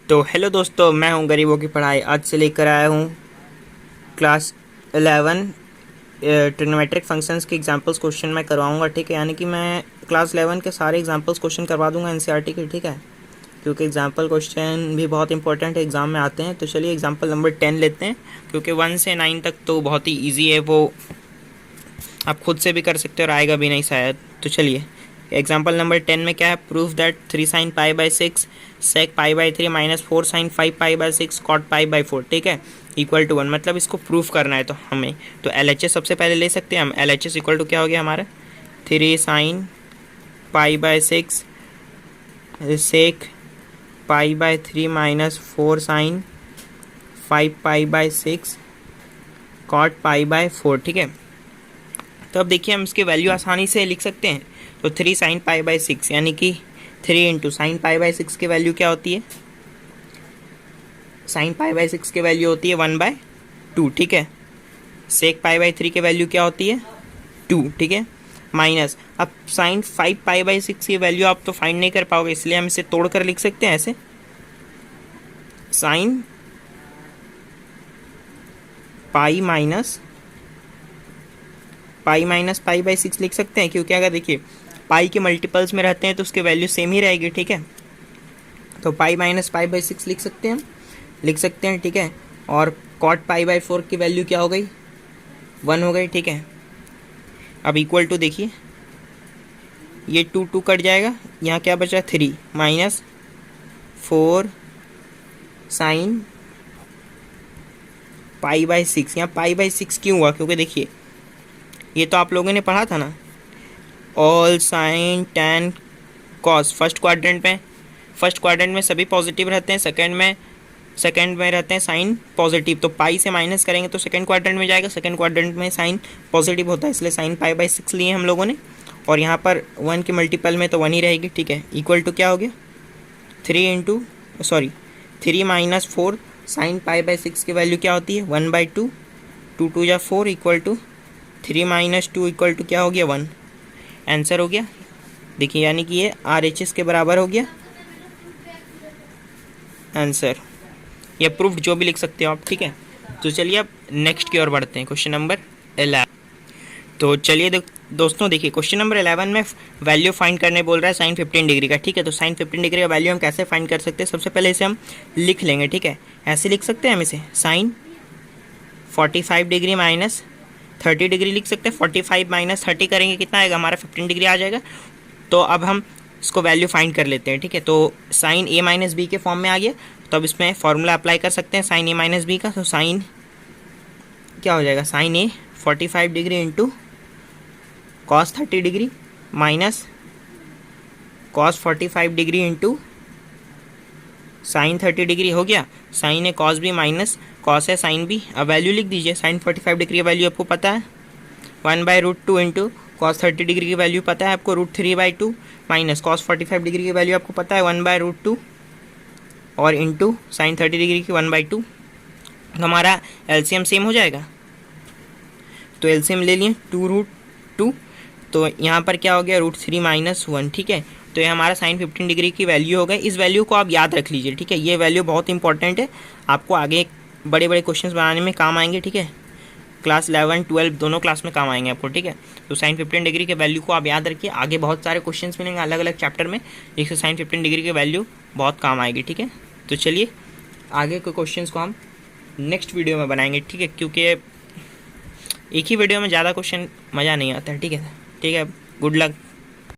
तो हेलो दोस्तों, मैं हूं गरीबों की पढ़ाई। आज से लेकर आया हूं क्लास 11 ट्रिग्नोमेट्रिक फंक्शंस के एग्जांपल्स क्वेश्चन मैं करवाऊंगा। ठीक है, यानी कि मैं क्लास 11 के सारे एग्जांपल्स क्वेश्चन करवा दूंगा एनसीईआरटी के। ठीक है, क्योंकि एग्जाम्पल क्वेश्चन भी बहुत इंपॉर्टेंट है, एग्ज़ाम में आते हैं। तो चलिए एग्जाम्पल नंबर 10 लेते हैं, क्योंकि 1 से 9 तक तो बहुत ही ईजी है, वो आप खुद से भी कर सकते हो और आएगा भी नहीं शायद। तो चलिए एग्जाम्पल नंबर 10 में क्या है, proof that 3 sine pi by 6 sec pi by 3 minus 4 sine 5 pi by 6 cot pi by 4, ठीक है, इक्वल टू 1। मतलब इसको प्रूफ करना है तो हमें तो LHS सबसे पहले ले सकते हैं हम। LHS इक्वल टू क्या हो गया हमारा, 3 sine pi by 6 sec pi by 3 minus 4 sine 5 pi by 6 cot pi by 4, ठीक है। तो अब देखिए हम इसके वैल्यू आसानी से लिख सकते हैं। तो 3 साइन पाई बाई 6 यानी कि 3 इंटू साइन पाई बाई 6 की वैल्यू क्या होती है, साइन पाई बाई 6 की वैल्यू होती है 1/2, ठीक है। सेक पाई बाई 3 की वैल्यू क्या होती है 2, ठीक है। माइनस अब साइन 5 पाई बाई 6 की वैल्यू आप तो फाइंड नहीं कर पाओगे, इसलिए हम इसे तोड़कर लिख सकते हैं ऐसे, sine pi minus pi by 6 लिख सकते हैं, क्योंकि अगर देखिए पाई के मल्टीपल्स में रहते हैं तो उसकी वैल्यू सेम ही रहेगी, ठीक है। तो पाई माइनस पाई बाई 6 लिख सकते हैं, ठीक है। और कॉट पाई बाई 4 की वैल्यू क्या हो गई, 1 हो गई, ठीक है। अब इक्वल टू देखिए ये 2 कट जाएगा, यहाँ क्या बचा 3 माइनस 4 साइन पाई बाई 6। यहाँ पाई बाई 6 क्यों हुआ, क्योंकि देखिए ये तो आप लोगों ने पढ़ा था ना, all sign tan cos first quadrant में सभी पॉजिटिव रहते हैं, सेकंड में रहते हैं साइन पॉजिटिव। तो पाई से माइनस करेंगे तो सेकंड क्वाड्रेंट में जाएगा, सेकंड क्वाड्रेंट में साइन पॉजिटिव होता है, इसलिए साइन पाई बाई 6 लिए हम लोगों ने। और यहाँ पर 1 के मल्टीपल में तो 1 ही रहेगी, ठीक है। इक्वल टू क्या हो गया 3 माइनस 4 साइन पाई बाई 6 की वैल्यू क्या होती है 1/2, 2 2 या 4 equal to 3 minus 2 equal to क्या हो गया 1। आंसर हो गया, देखिए यानी कि ये RHS के बराबर हो गया आंसर, या प्रूफ जो भी लिख सकते हो आप, ठीक है। तो चलिए अब नेक्स्ट की ओर बढ़ते हैं, क्वेश्चन नंबर 11। तो चलिए दोस्तों देखिए क्वेश्चन नंबर 11 में वैल्यू फाइंड करने बोल रहा है साइन 15 डिग्री का, ठीक है। तो साइन 15 डिग्री का वैल्यू हम कैसे फाइंड कर सकते हैं, सबसे पहले इसे हम लिख लेंगे, ठीक है। ऐसे लिख सकते हैं हम इसे, साइन 45 डिग्री माइनस 30 डिग्री लिख सकते हैं। 45 माइनस 30 करेंगे कितना आएगा हमारा 15 डिग्री आ जाएगा। तो अब हम इसको वैल्यू फाइंड कर लेते हैं, ठीक है। तो साइन A माइनस बी के फॉर्म में आ गया, तो अब इसमें फॉर्मूला अप्लाई कर सकते हैं साइन A माइनस बी का। तो साइन क्या हो जाएगा, sine A 45 degree into cos 30 degree minus cos 45 degree into sine 30 degree हो गया। साइन है कॉस भी माइनस कॉस है साइन भी। अब वैल्यू लिख दीजिए, साइन 45 डिग्री की वैल्यू आपको पता है 1/√2 इंटू कॉस 30 डिग्री की वैल्यू पता है आपको √3/2 माइनस कॉस 45 डिग्री की वैल्यू आपको पता है 1/√2 और इंटू साइन 30 डिग्री की 1/2। हमारा एलसीएम सेम हो जाएगा, तो एलसीएम ले लिए 2√2। तो यहाँ पर क्या हो गया √3 माइनस 1, ठीक है। तो ये हमारा साइन 15 डिग्री की वैल्यू हो गई। इस वैल्यू को आप याद रख लीजिए, ठीक है। ये वैल्यू बहुत इंपॉर्टेंट है, आपको आगे बड़े बड़े क्वेश्चंस बनाने में काम आएंगे, ठीक है। क्लास 11 12 दोनों क्लास में काम आएंगे आपको, ठीक है। तो साइन 15 डिग्री के वैल्यू को आप याद रखिए, आगे बहुत सारे क्वेश्चंस मिलेंगे अलग अलग चैप्टर में, जिससे साइन 15 डिग्री की वैल्यू बहुत काम आएगी, ठीक है। तो चलिए आगे के क्वेश्चंस को हम नेक्स्ट वीडियो में बनाएंगे, ठीक है, क्योंकि एक ही वीडियो में ज़्यादा क्वेश्चन मज़ा नहीं आता है, ठीक है। Good luck.